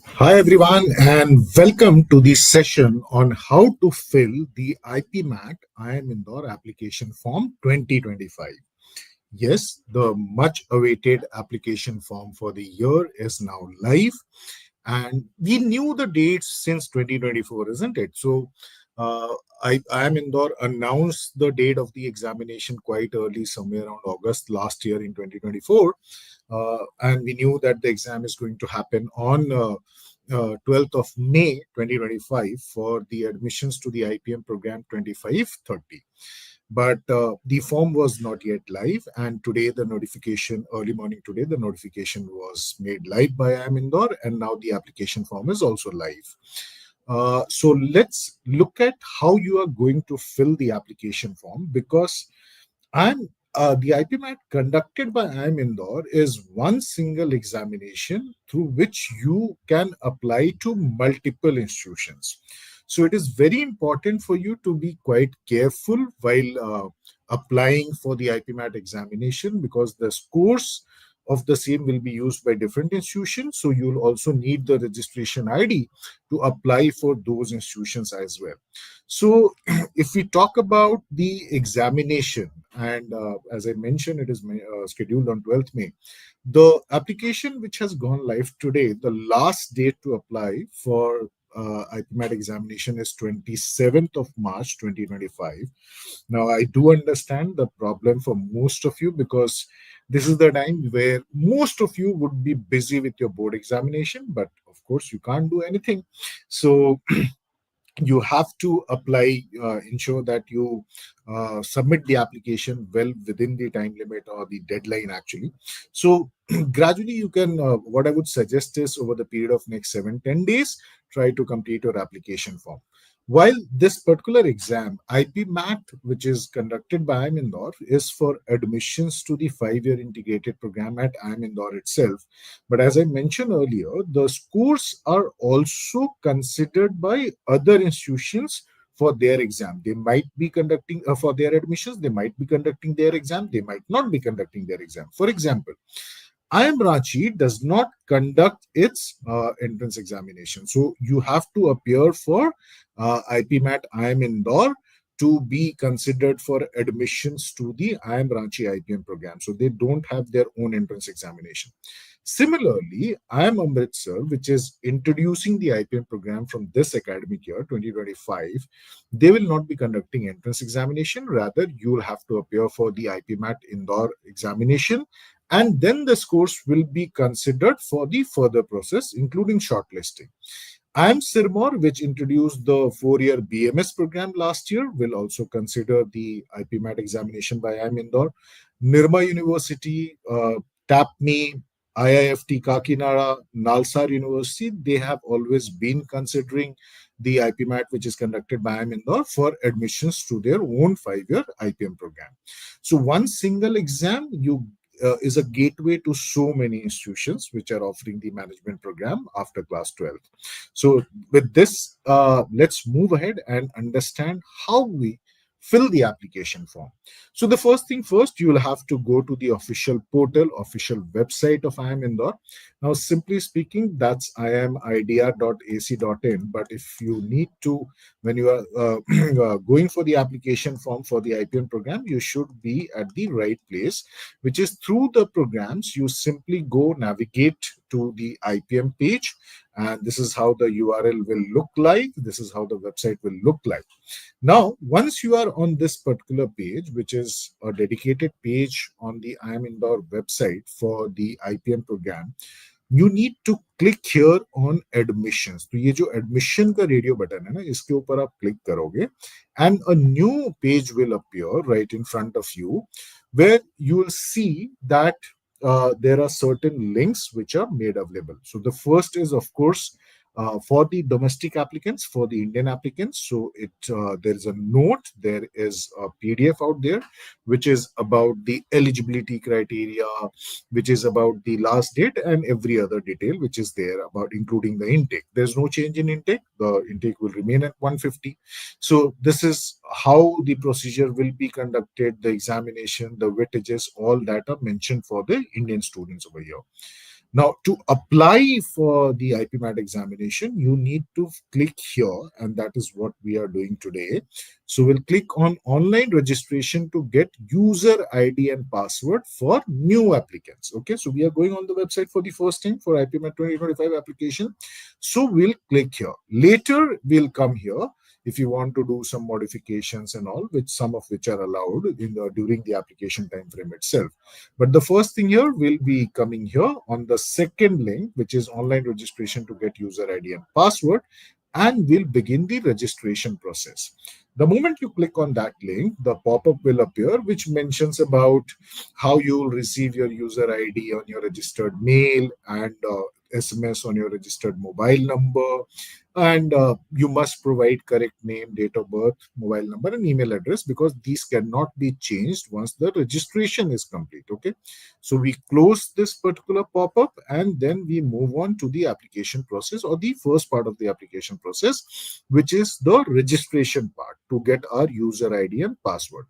Hi everyone and welcome to the session on how to fill the IPMAT IIM Indore application form 2025. Yes, the much awaited application form for the year is now live, and we knew the dates since 2024, isn't it? So IIM Indore announced the date of the examination quite early, somewhere around August last year in 2024, and we knew that the exam is going to happen on 12th of May 2025 for the admissions to the IPM program 2530. But the form was not yet live, and today the notification, early morning today, the notification was made live by IIM Indore, and now the application form is also live. So let's look at how you are going to fill the application form, because the IPMAT conducted by IIM Indore is one single examination through which you can apply to multiple institutions. So it is very important for you to be quite careful while applying for the IPMAT examination, because the scores of the same will be used by different institutions. So you'll also need the registration ID to apply for those institutions as well. So if we talk about the examination, and as I mentioned, it is scheduled on 12th May. The application which has gone live today, the last date to apply for IPMAT examination is 27th of March 2025. Now, I do understand the problem for most of you, because this is the time where most of you would be busy with your board examination, but of course, you can't do anything. So, you have to apply, ensure that you submit the application well within the time limit or the deadline actually. So gradually you can, what I would suggest is, over the period of next 7-10 days, try to complete your application form. While this particular exam, IPMAT, which is conducted by IIM Indore, is for admissions to the 5-year integrated program at IIM Indore itself. But as I mentioned earlier, the scores are also considered by other institutions for their exam. They might be conducting, for their admissions, they might be conducting their exam, they might not be conducting their exam. For example, IIM Ranchi does not conduct its entrance examination. So you have to appear for IPMAT IIM Indore to be considered for admissions to the IIM Ranchi IPM program. So they don't have their own entrance examination. Similarly, IIM Amritsar, which is introducing the IPM program from this academic year, 2025, they will not be conducting entrance examination. Rather, you will have to appear for the IPMAT Indore examination, and then the scores will be considered for the further process, including shortlisting. IIM Sirmaur, which introduced the 4-year BMS program last year, will also consider the IPMAT examination by IIM Indore. Nirma University, TAPME, IIFT Kakinada, Nalsar University, they have always been considering the IPMAT, which is conducted by IIM Indore, for admissions to their own 5-year IPM program. So one single exam is a gateway to so many institutions which are offering the management program after class 12. So with this, let's move ahead and understand how we fill the application form. So the first thing first, you will have to go to the official portal, official website of IIM Indore. Now, simply speaking, that's iimidr.ac.in. But if you need to, when you are going for the application form for the IPM program, you should be at the right place, which is through the programs. You simply go navigate to the IPM page, and this is how the URL will look like. This is how the website will look like. Now, once you are on this particular page, which is a dedicated page on the IIM Indore website for the IPM program, you need to click here on admissions. तो ये जो admission का radio button है ना, इसके ऊपर आप click करोगे, and a new page will appear right in front of you, where you will see that there are certain links which are made available. So the first is, of course, for the domestic applicants, for the Indian applicants. So there is a note, there is a PDF out there, which is about the eligibility criteria, which is about the last date, and every other detail which is there about, including the intake. There's no change in intake. The intake will remain at 150. So this is how the procedure will be conducted, the examination, the weightages, all that are mentioned for the Indian students over here. Now, to apply for the IPMAT examination, you need to click here, and that is what we are doing today. So we'll click on online registration to get user ID and password for new applicants. Okay, so we are going on the website for the first time for IPMAT 2025 application. So we'll click here. Later, we'll come here if you want to do some modifications and all, which some of which are allowed during the application time frame itself. But the first thing here will be coming here on the second link, which is online registration to get user ID and password, and we'll begin the registration process. The moment you click on that link, the pop-up will appear, which mentions about how you will receive your user ID on your registered mail and SMS on your registered mobile number, and you must provide correct name, date of birth, mobile number, and email address, because these cannot be changed once the registration is complete. Okay, so we close this particular pop-up and then we move on to the application process, or the first part of the application process, which is the registration part to get our user ID and password.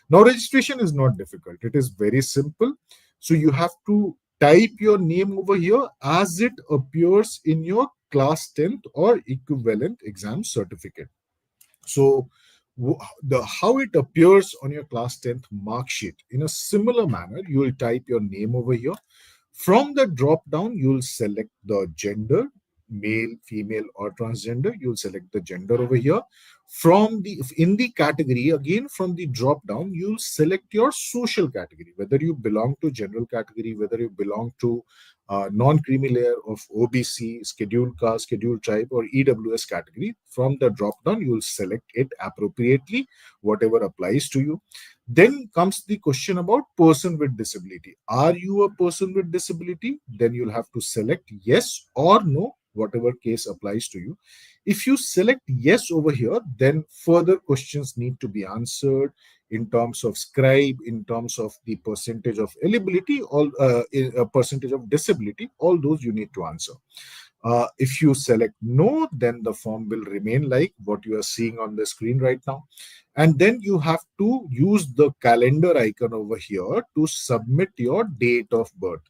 Now, registration is not difficult, it is very simple. So you have to type your name over here as it appears in your class 10th or equivalent exam certificate. So the how it appears on your class 10th mark sheet, in a similar manner, you will type your name over here. From the drop down, you'll select the gender, male, female, or transgender. You'll select the gender over here. From the in the category, again from the drop down, you'll select your social category, whether you belong to general category, whether you belong to non-creamy layer of OBC, scheduled caste, scheduled tribe, or EWS category. From the drop down, you will select it appropriately, whatever applies to you. Then comes the question about person with disability. Are you a person with disability? Then you'll have to select yes or no, whatever case applies to you. If you select yes over here, then further questions need to be answered in terms of scribe, in terms of the percentage of eligibility, all percentage of disability, all those you need to answer. If you select no, then the form will remain like what you are seeing on the screen right now. And then you have to use the calendar icon over here to submit your date of birth.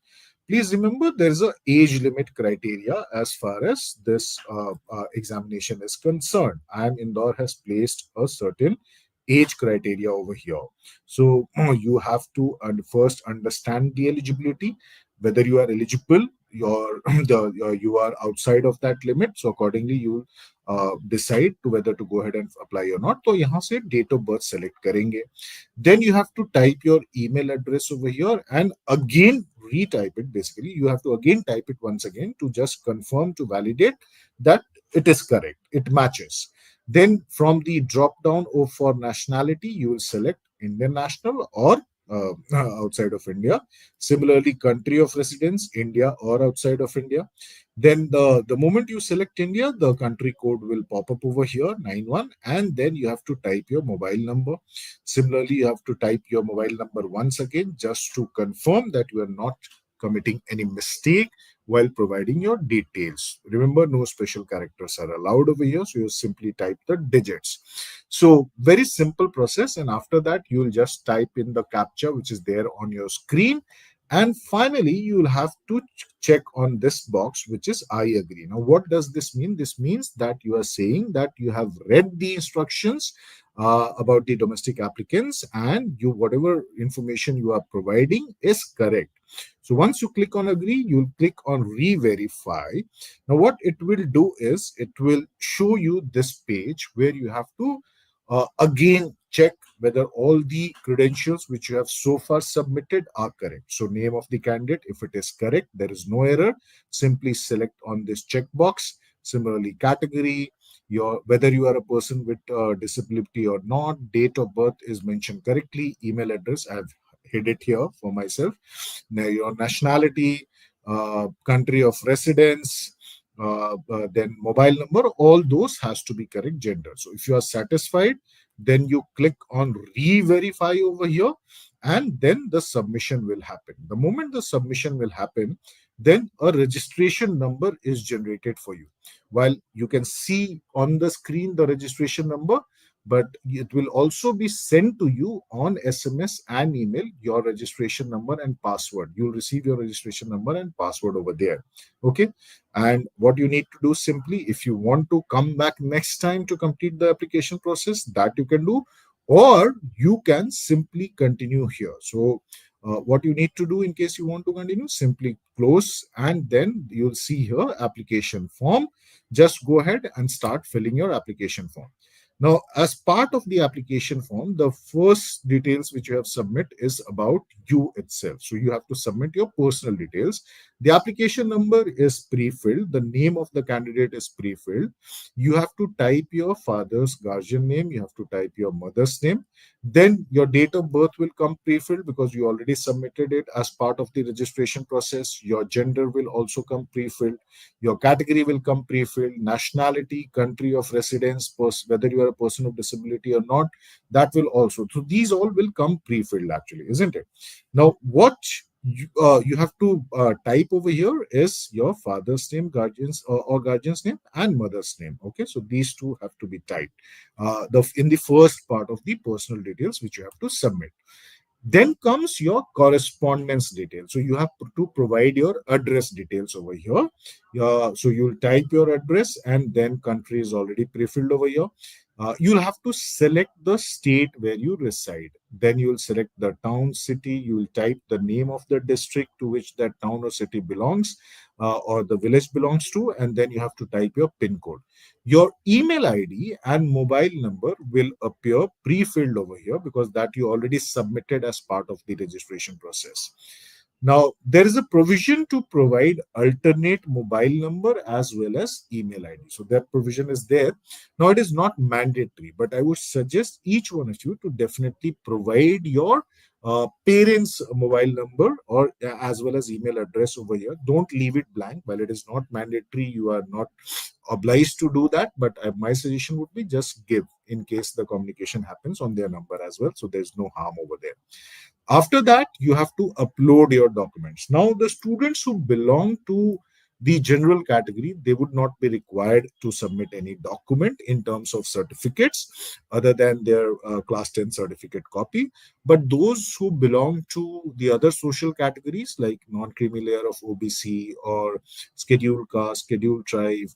Please remember, there is a age limit criteria as far as this examination is concerned. IIM Indore has placed a certain age criteria over here. So you have to first understand the eligibility, whether you are eligible, you are outside of that limit. So accordingly, you decide to whether to go ahead and apply or not. तो यहाँ से date of birth select करेंगे. Then you have to type your email address over here and again retype it. Basically, you have to again type it once again to just confirm, to validate that it is correct, it matches. Then from the drop down for nationality, you will select Indian national or outside of India. Similarly, country of residence, India or outside of India. Then the moment you select India, the country code will pop up over here, 91, and then you have to type your mobile number. Similarly, you have to type your mobile number once again just to confirm that you are not committing any mistake while providing your details. Remember, no special characters are allowed over here, so you simply type the digits. So very simple process, and after that you will just type in the captcha which is there on your screen, and finally you will have to check on this box which is I agree. Now what does this mean? This means that you are saying that you have read the instructions about the domestic applicants, and you whatever information you are providing is correct. So once you click on agree, you'll click on re-verify. Now what it will do is it will show you this page where you have to again check whether all the credentials which you have so far submitted are correct. So name of the candidate, if it is correct, there is no error. Simply select on this checkbox. Similarly, category, your whether you are a person with disability or not, date of birth is mentioned correctly, email address, I have hid it here for myself. Now your nationality, country of residence, then mobile number, all those has to be correct, gender. So if you are satisfied, then you click on re-verify over here, and then the submission will happen. The moment the submission will happen, then a registration number is generated for you. While you can see on the screen the registration number, but it will also be sent to you on SMS and email, your registration number and password. You'll receive your registration number and password over there. Okay. And what you need to do simply, if you want to come back next time to complete the application process, that you can do, or you can simply continue here. So what you need to do in case you want to continue, simply close, and then you'll see here application form. Just go ahead and start filling your application form. Now, as part of the application form, the first details which you have submit is about you itself. So you have to submit your personal details. The application number is pre-filled. The name of the candidate is pre-filled. You have to type your father's guardian name. You have to type your mother's name. Then your date of birth will come pre-filled because you already submitted it as part of the registration process. Your gender will also come pre-filled. Your category will come pre-filled. Nationality, country of residence, whether you are a person of disability or not, that will also. So these all will come pre-filled actually, isn't it? Now, what you have to type over here is your father's name, guardian's or guardian's name, and mother's name. Okay, so these two have to be typed in the first part of the personal details which you have to submit. Then comes your correspondence details. So you have to provide your address details over here. So you'll type your address, and then country is already pre-filled over here. You'll have to select the state where you reside. Then you'll select the town, city. You will type the name of the district to which that town or city belongs, or the village belongs to, and then you have to type your PIN code. Your email ID and mobile number will appear pre-filled over here because that you already submitted as part of the registration process. Now, there is a provision to provide alternate mobile number as well as email ID. So that provision is there. Now, it is not mandatory, but I would suggest each one of you to definitely provide your parents' mobile number or as well as email address over here. Don't leave it blank. While it is not mandatory, you are not obliged to do that, but my suggestion would be just give in case the communication happens on their number as well. So there's no harm over there. After that, you have to upload your documents. Now, the students who belong to the general category, they would not be required to submit any document in terms of certificates other than their class 10 certificate copy. But those who belong to the other social categories like non-creamy layer of OBC or scheduled caste, scheduled tribe,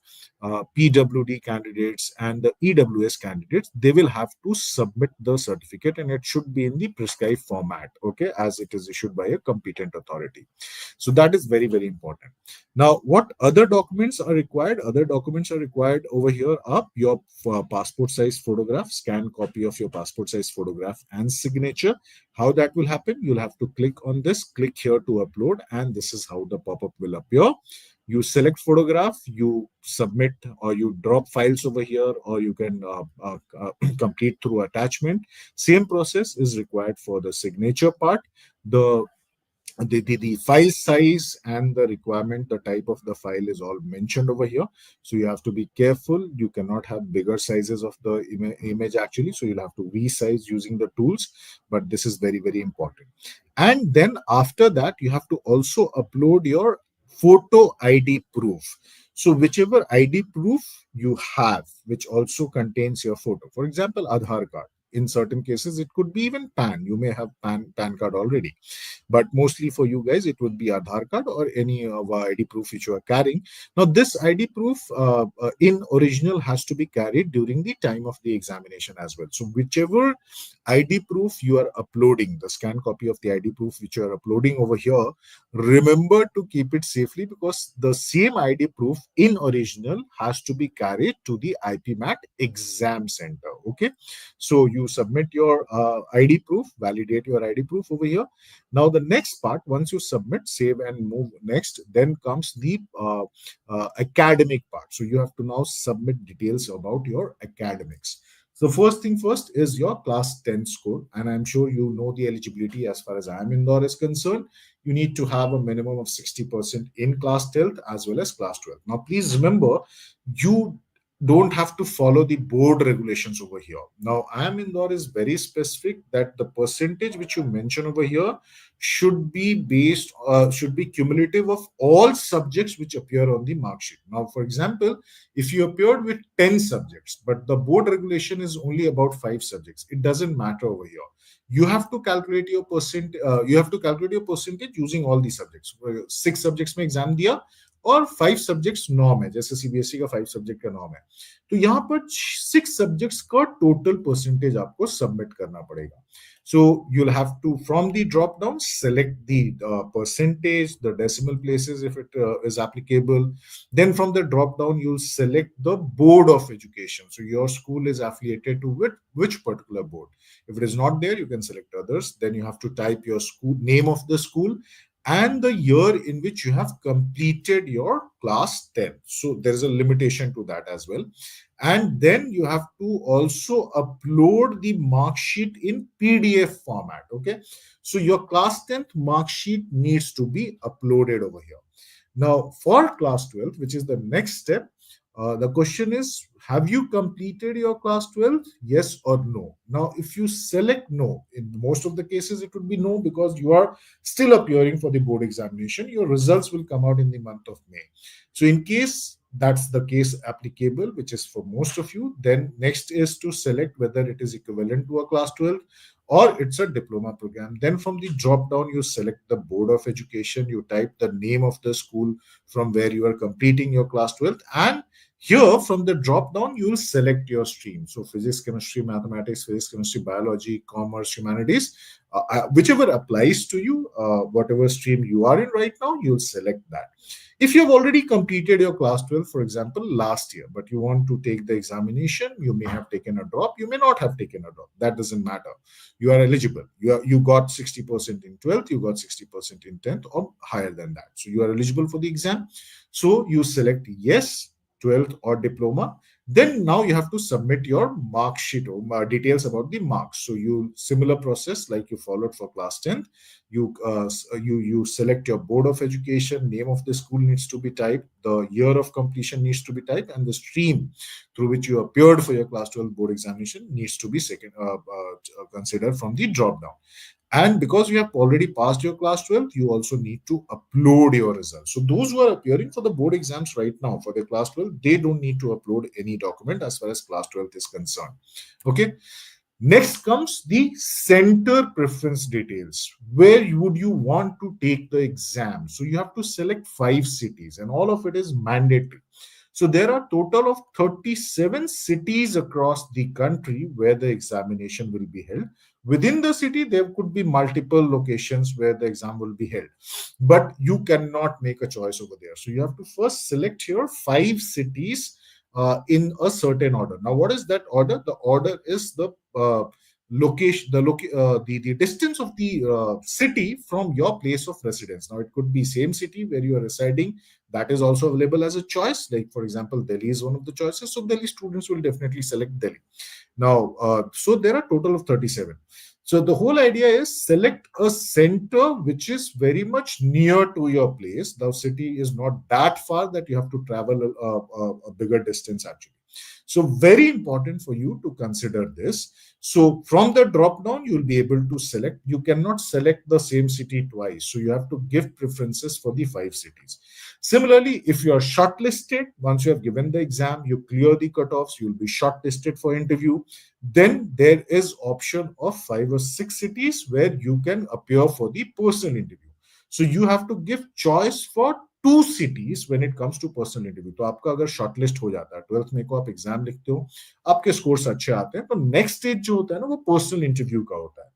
PWD candidates and the EWS candidates, they will have to submit the certificate, and it should be in the prescribed format, okay, as it is issued by a competent authority. So that is very, very important. Now, what other documents are required? Other documents are required over here are your passport size photograph, scanned copy of your passport size photograph and signature. How that will happen? You'll have to click on this, click here to upload, and this is how the pop-up will appear. You select photograph, you submit, or you drop files over here, or you can complete through attachment. Same process is required for the signature part. The file size and the requirement, the type of the file is all mentioned over here. So you have to be careful. You cannot have bigger sizes of the image actually. So you'll have to resize using the tools, but this is very, very important. And then after that, you have to also upload your photo ID proof. So whichever ID proof you have, which also contains your photo, for example, Aadhaar card. In certain cases, it could be even PAN. You may have PAN card already. But mostly for you guys, it would be Aadhaar card or any ID proof which you are carrying. Now, this ID proof in original has to be carried during the time of the examination as well. So whichever ID proof you are uploading, the scanned copy of the ID proof which you are uploading over here, remember to keep it safely because the same ID proof in original has to be carried to the IPMAT exam center. Okay. So you submit your ID proof, validate your ID proof over here. Now, the next part, once you submit, save and move next, then comes the academic part. So you have to now submit details about your academics. So first thing first is your class 10 score. And I'm sure you know the eligibility as far as IIM Indore is concerned. You need to have a minimum of 60% in class 12 as well as class 12. Now, please remember, you don't have to follow the board regulations over here. Now, IIM Indore is very specific that the percentage which you mention over here should be cumulative of all subjects which appear on the mark sheet. Now, for example, if you appeared with 10 subjects, but the board regulation is only about 5 subjects, it doesn't matter over here. You have to calculate your percent. You have to calculate your percentage using all these subjects. 6 subjects में exam दिया और 5 subjects norm है, जैसे CBSE का 5 subject का norm है, तो यहाँ पर 6 सब्जेक्ट्स का टोटल परसेंटेज आपको सबमिट करना पड़ेगा. So you'll have to, from the drop down, select the percentage, the decimal places if it is applicable. Then from the drop down, you'll select the board of education. So your school is affiliated to which particular board. If it is not there, you can select others. Then you have to type your school name of the school and the year in which you have completed your class 10. So there is a limitation to that as well. And then you have to also upload the mark sheet in PDF format. Okay. So your class 10th mark sheet needs to be uploaded over here. Now, for class 12, which is the next step, the question is, have you completed your class 12? Yes or no? Now, if you select no, in most of the cases, it would be no because you are still appearing for the board examination. Your results will come out in the month of May. So in case that's the case applicable, which is for most of you, then next is to select whether it is equivalent to a class 12 or it's a diploma program. Then from the drop down, you select the board of education, you type the name of the school from where you are completing your class 12th, and here from the drop down, you will select your stream. So physics, chemistry, mathematics, physics, chemistry, biology, commerce, humanities, whichever applies to you, whatever stream you are in right now, you'll select that. If you've already completed your class 12, for example, last year, but you want to take the examination, you may have taken a drop, you may not have taken a drop. That doesn't matter. You are eligible. You got 60% in 12th, you got 60% in 10th or higher than that. So you are eligible for the exam. So you select yes, 12th or diploma. Then now you have to submit your mark sheet or details about the marks. So you similar process like you followed for class 10th. You select your board of education, name of the school needs to be typed, the year of completion needs to be typed, and the stream through which you appeared for your class 12 board examination needs to be considered from the drop down. And because you have already passed your class 12, you also need to upload your results. So those who are appearing for the board exams right now for their class 12, they don't need to upload any document as far as class 12 is concerned. Okay. Next comes the center preference details. Where would you want to take the exam? So you have to select 5 cities and all of it is mandatory. So there are total of 37 cities across the country where the examination will be held. Within the city, there could be multiple locations where the exam will be held, but you cannot make a choice over there. So you have to first select your 5 cities in a certain order. Now, what is that order? The order is the location, the distance of the city from your place of residence. Now, it could be same city where you are residing. That is also available as a choice. Like, for example, Delhi is one of the choices. So Delhi students will definitely select Delhi. Now, so there are total of 37. So the whole idea is select a center which is very much near to your place. The city is not that far that you have to travel a bigger distance actually. So very important for you to consider this. So from the drop down, you'll be able to select. You cannot select the same city twice. So you have to give preferences for the 5 cities. Similarly, if you are shortlisted, once you have given the exam, you clear the cutoffs, you'll be shortlisted for interview. Then there is option of 5 or 6 cities where you can appear for the personal interview. So you have to give choice for 2 cities when it comes to personal interview. तो आपका अगर shortlist हो जाता है 12th में को आप exam लिखते हो, आपके स्कोर्स अच्छे आते हैं, तो नेक्स्ट स्टेज जो होता है ना वो पर्सनल इंटरव्यू का होता है.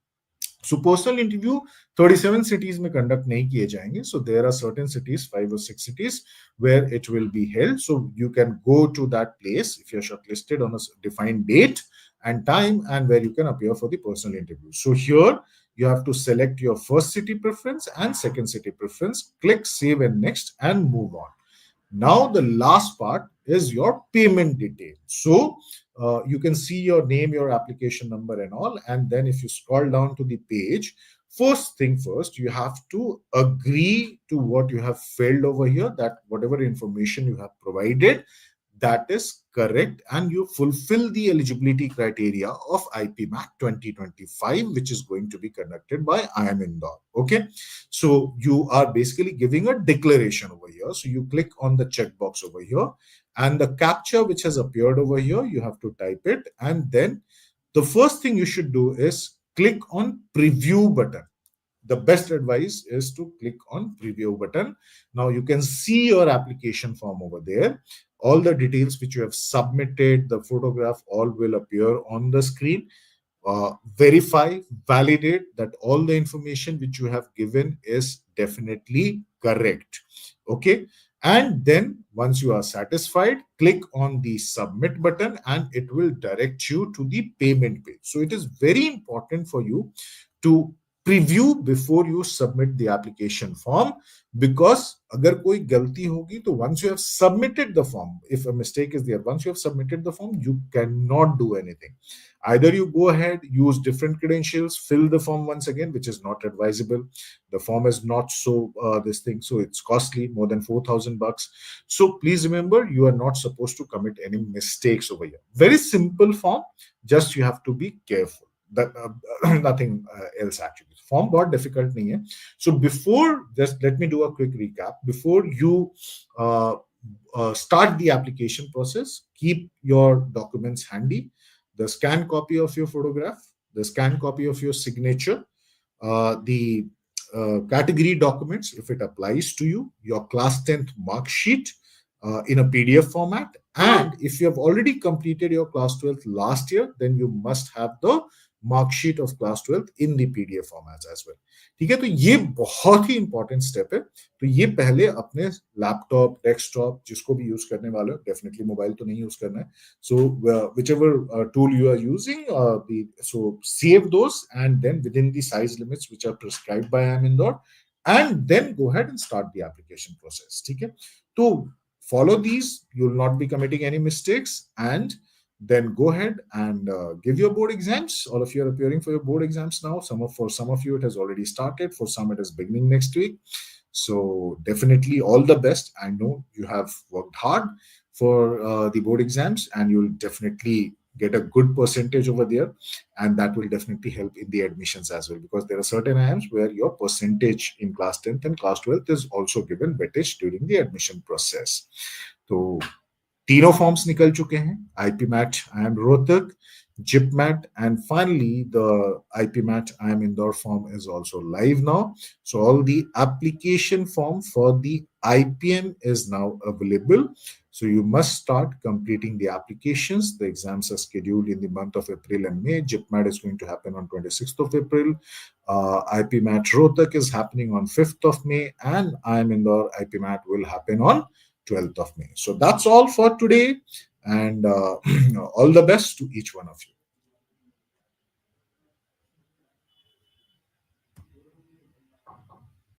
So personal interview 37 cities में conduct नहीं किए जाएंगे. So there are certain cities, 5 or 6 cities where it will be held. So you can go to that place if you're shortlisted on a defined date and time and where you can appear for the personal interview. So here you have to select your first city preference and second city preference, click save and next and move on. Now the last part is your payment detail. So you can see your name, your application number and all. And then if you scroll down to the page, first thing first, you have to agree to what you have filled over here, that whatever information you have provided, that is correct, and you fulfill the eligibility criteria of IPMAT 2025, which is going to be conducted by IIM Indore. Okay, so you are basically giving a declaration over here. So you click on the checkbox over here, and the captcha which has appeared over here, you have to type it, and then the first thing you should do is click on preview button. The best advice is to click on preview button. Now you can see your application form over there. All the details which you have submitted, the photograph, all will appear on the screen. Verify, validate that all the information which you have given is definitely correct. Okay. And then once you are satisfied, click on the submit button and it will direct you to the payment page. So it is very important for you to preview before you submit the application form, because अगर कोई गलती होगी तो once you have submitted the form, if a mistake is there, once you have submitted the form, you cannot do anything. Either you go ahead, use different credentials, fill the form once again, which is not advisable. The form is not so this thing, so it's costly, more than $4,000. So please remember, you are not supposed to commit any mistakes over here. Very simple form, just you have to be careful. That nothing else actually. Form बहुत difficult नहीं है. So before, just let me do a quick recap. Before you start the application process, keep your documents handy. The scanned copy of your photograph, the scanned copy of your signature, the category documents, if it applies to you, your class 10th mark sheet in a PDF format. And if you have already completed your class 12th last year, then you must have the marksheet of class 12th in the PDF formats as well. ठीक है, तो ये बहुत ही important step है. तो ये पहले अपने लैपटॉप, डेस्कटॉप, जिसको भी यूज करने वाले हो, डेफिनेटली मोबाइल तो नहीं यूज करना है. So whichever tool you are using, so save those and then within the size limits which are prescribed by IIM Indore, and then go ahead and start the application process. ठीक है, तो follow these, you will not be committing any mistakes, and then go ahead and give your board exams. All of you are appearing for your board exams now. For some of you it has already started, for some it is beginning next week. So definitely all the best. I know you have worked hard for the board exams, and you'll definitely get a good percentage over there, and that will definitely help in the admissions as well, because there are certain IIMs where your percentage in class 10th and class 12th is also given weightage during the admission process. So तीनों forms निकल चुके हैं. IPMAT IIM Rohtak, JIPMAT, and finally the IPMAT IIM Indore form is also live now. So all the application form for the IPM is now available. So you must start completing the applications. The exams are scheduled in the month of April and May. JIPMAT is going to happen on 26th of April. IPMAT Rohtak is happening on 5th of May, and IIM Indore IPMAT will happen on 12th of May. So that's all for today, and all the best to each one of you.